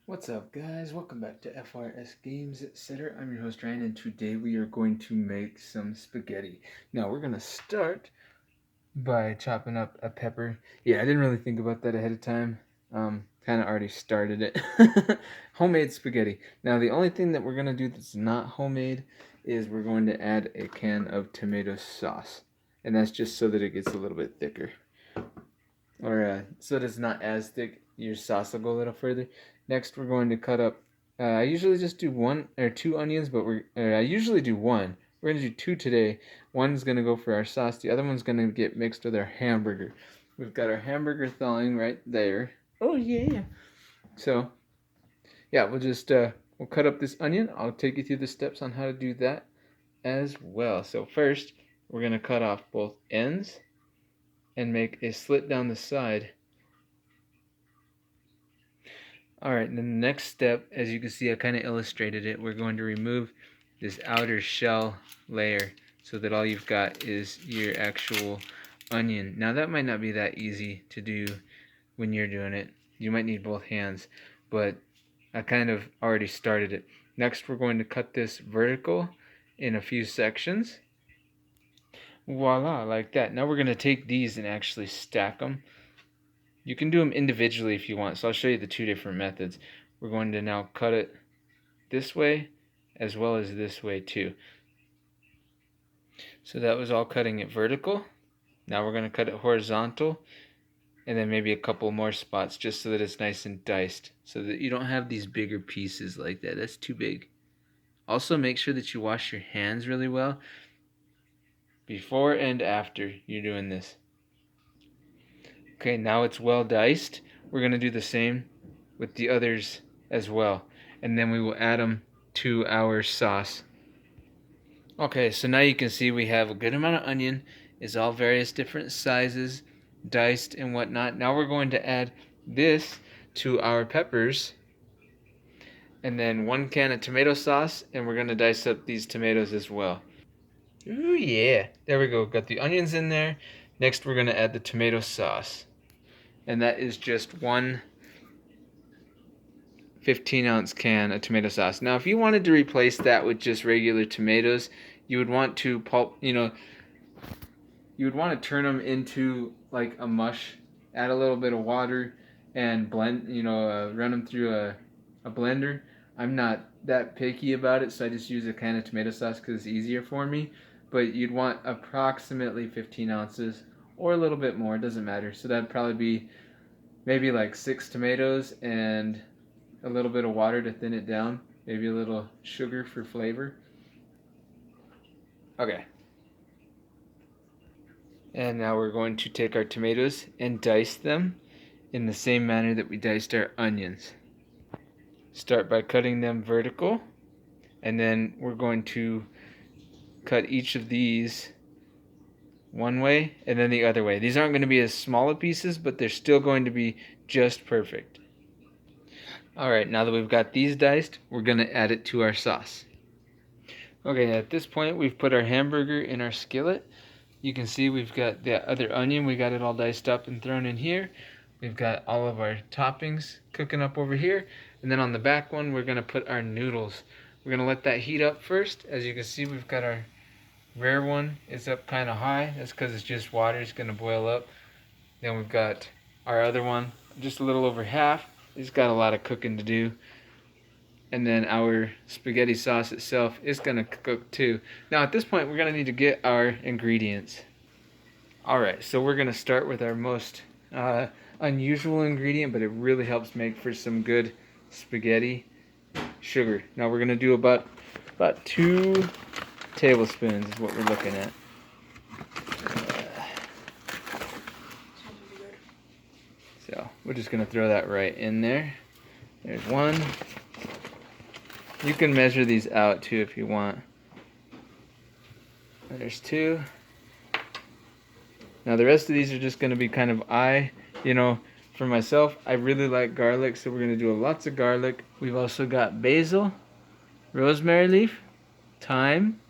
What's up, guys? Welcome back to FRS Games Etc. I'm your host Ryan, and today we are going to make some spaghetti. Now we're gonna start by chopping up a pepper. Yeah, I didn't really think about that ahead of time. Kind of already started it. Homemade spaghetti. Now the only thing that we're gonna do that's not homemade is we're going to add a can of tomato sauce, and that's just so that it gets a little bit thicker, or so that it's not as thick. Your sauce will go a little further. Next, we're going to cut up. I usually just do one or two onions, but I usually do one. We're gonna do two today. One's gonna go for our sauce. The other one's gonna get mixed with our hamburger. We've got our hamburger thawing right there. Oh yeah. So yeah, we'll cut up this onion. I'll take you through the steps on how to do that as well. So first, we're gonna cut off both ends and make a slit down the side. Alright, and then the next step, as you can see, I kind of illustrated it. We're going to remove this outer shell layer so that all you've got is your actual onion. Now that might not be that easy to do when you're doing it. You might need both hands, but I kind of already started it. Next, we're going to cut this vertical in a few sections. Voila, like that. Now we're going to take these and actually stack them. You can do them individually if you want, so I'll show you the two different methods. We're going to now cut it this way as well as this way too. So that was all cutting it vertical. Now we're going to cut it horizontal, and then maybe a couple more spots just so that it's nice and diced, so that you don't have these bigger pieces like that. That's too big. Also, make sure that you wash your hands really well before and after you're doing this. Okay, now it's well diced. We're going to do the same with the others as well, and then we will add them to our sauce. Okay, so now you can see we have a good amount of onion. It's all various different sizes, diced and whatnot. Now we're going to add this to our peppers, and then 1 can of tomato sauce, and we're going to dice up these tomatoes as well. Ooh yeah, there we go. Got the onions in there. Next we're going to add the tomato sauce, and that is just 1 15-ounce can of tomato sauce. Now if you wanted to replace that with just regular tomatoes, you would want to you would want to turn them into like a mush, add a little bit of water, and blend, run them through a blender. I'm not that picky about it, so I just use a can of tomato sauce because it's easier for me. But you'd want approximately 15 ounces or a little bit more, it doesn't matter. So that'd probably be maybe like 6 tomatoes and a little bit of water to thin it down, maybe a little sugar for flavor. Okay. And now we're going to take our tomatoes and dice them in the same manner that we diced our onions. Start by cutting them vertical, and then we're going to cut each of these one way and then the other way. These aren't going to be as small of pieces, but they're still going to be just perfect. Alright, now that we've got these diced, we're going to add it to our sauce. Okay, at this point we've put our hamburger in our skillet. You can see we've got the other onion, we got it all diced up and thrown in here. We've got all of our toppings cooking up over here. And then on the back one, we're going to put our noodles. We're going to let that heat up first. As you can see, we've got our rare one. It's up kind of high. That's because it's just water. It's going to boil up. Then we've got our other one, just a little over half. It's got a lot of cooking to do. And then our spaghetti sauce itself is going to cook too. Now at this point, we're going to need to get our ingredients. Alright, so we're going to start with our most unusual ingredient, but it really helps make for some good spaghetti: sugar. Now we're going to do about 2 tablespoons is what we're looking at. So we're just going to throw that right in there. There's 1. You can measure these out too if you want. There's 2. Now the rest of these are just going to be kind of for myself, I really like garlic, so we're going to do lots of garlic. We've also got basil, rosemary leaf, thyme,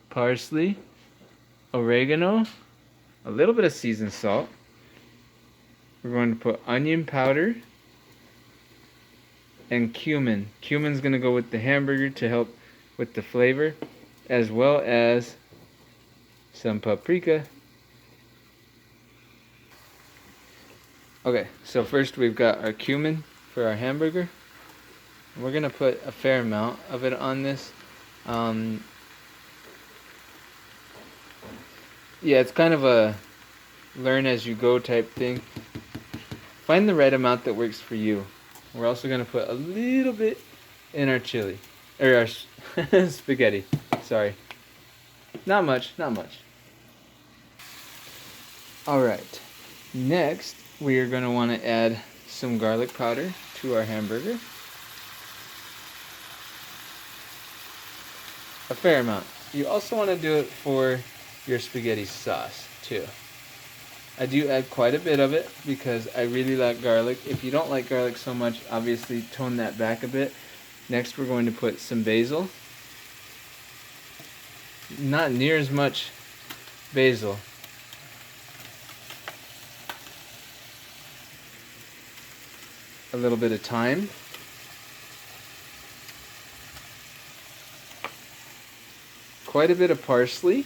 parsley, oregano, a little bit of seasoned salt. We're going to put onion powder, and cumin. Cumin's going to go with the hamburger to help with the flavor, as well as some paprika. Okay, so first we've got our cumin for our hamburger. We're going to put a fair amount of it on this. Yeah, it's kind of a learn as you go type thing. Find the right amount that works for you. We're also going to put a little bit in our chili, or our spaghetti. Sorry. Not much, not much. Alright, next we are going to want to add some garlic powder to our hamburger. A fair amount. You also want to do it for your spaghetti sauce too. I do add quite a bit of it because I really like garlic. If you don't like garlic so much, obviously tone that back a bit. Next we're going to put some basil. Not near as much basil. A little bit of thyme. Quite a bit of parsley.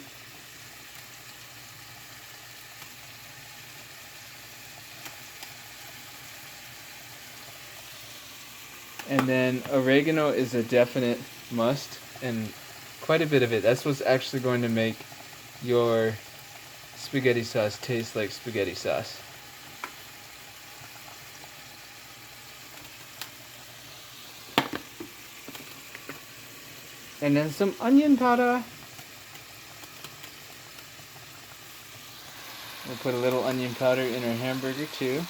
And then oregano is a definite must, and quite a bit of it. That's what's actually going to make your spaghetti sauce taste like spaghetti sauce. And then some onion powder. We'll put a little onion powder in our hamburger too.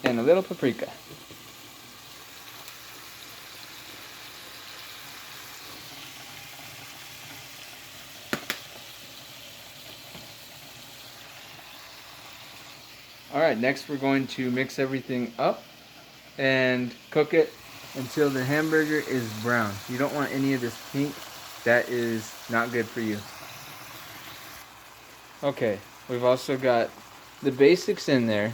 And a little paprika. Alright, next we're going to mix everything up and cook it until the hamburger is brown. You don't want any of this pink. That is not good for you. Okay, we've also got the basics in there.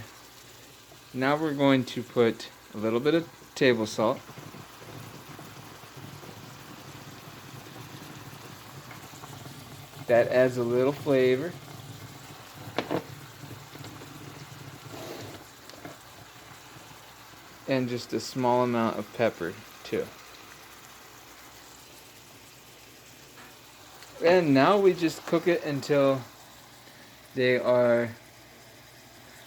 Now we're going to put a little bit of table salt. That adds a little flavor. And just a small amount of pepper too. And now we just cook it until they are,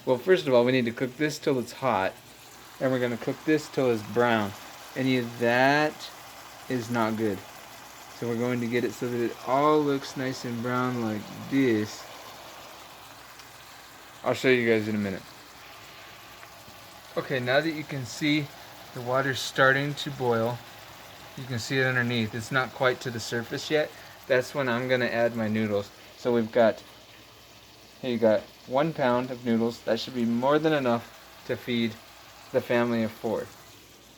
well, first of all, we need to cook this till it's hot. And we're going to cook this till it's brown. Any of that is not good. So we're going to get it so that it all looks nice and brown like this. I'll show you guys in a minute. Okay, now that you can see the water's starting to boil, you can see it underneath. It's not quite to the surface yet. That's when I'm going to add my noodles. So we've got, here you got 1 pound of noodles. That should be more than enough to feed the family of 4.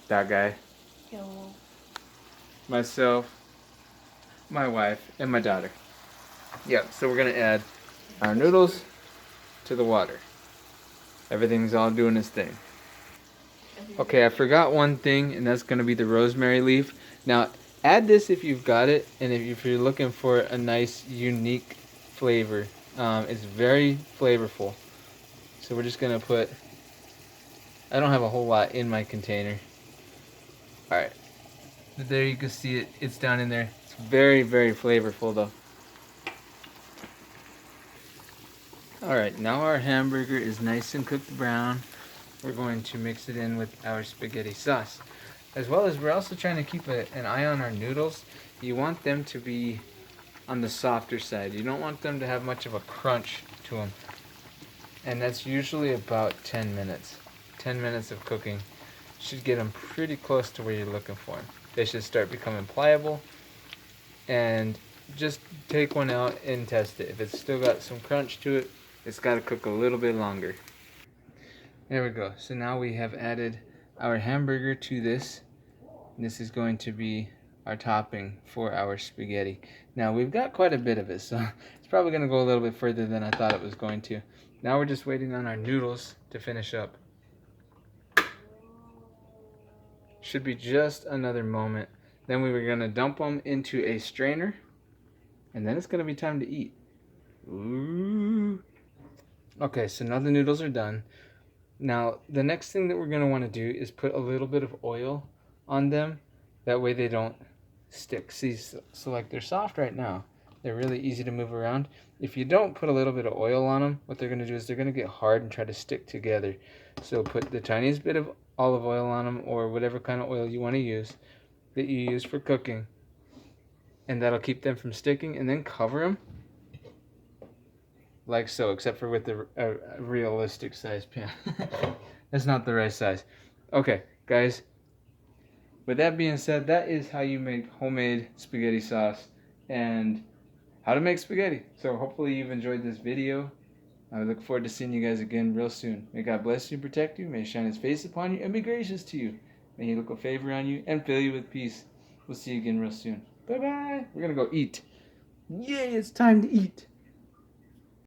That guy. Yo. Myself, my wife, and my daughter. Yeah, so we're going to add our noodles to the water. Everything's all doing its thing. Okay, I forgot one thing, and that's going to be the rosemary leaf. Now, add this if you've got it, and if you're looking for a nice, unique flavor. It's very flavorful. So we're just going to put, I don't have a whole lot in my container. Alright, there you can see it, it's down in there. It's very, very flavorful though. Alright, now our hamburger is nice and cooked brown. We're going to mix it in with our spaghetti sauce. As well as we're also trying to keep an eye on our noodles. You want them to be on the softer side. You don't want them to have much of a crunch to them. And that's usually about 10 minutes. 10 minutes of cooking should get them pretty close to where you're looking for them. They should start becoming pliable. And just take one out and test it. If it's still got some crunch to it, it's got to cook a little bit longer. There we go. So now we have added our hamburger to this. This is going to be our topping for our spaghetti. Now we've got quite a bit of it, so it's probably going to go a little bit further than I thought it was going to. Now we're just waiting on our noodles to finish up. Should be just another moment. Then we were going to dump them into a strainer. And then it's going to be time to eat. Ooh. Okay, so now the noodles are done. Now, the next thing that we're going to want to do is put a little bit of oil on them. That way they don't stick. See, so like they're soft right now. They're really easy to move around. If you don't put a little bit of oil on them, what they're going to do is they're going to get hard and try to stick together. So put the tiniest bit of olive oil on them, or whatever kind of oil you want to use that you use for cooking. And that'll keep them from sticking. And then cover them like so, except for with the realistic size pan. That's not the right size. Okay, guys. With that being said, that is how you make homemade spaghetti sauce and how to make spaghetti. So hopefully you've enjoyed this video. I look forward to seeing you guys again real soon. May God bless you and protect you. May He shine His face upon you and be gracious to you. May He look with favor on you and fill you with peace. We'll see you again real soon. Bye-bye. We're going to go eat. Yay, it's time to eat.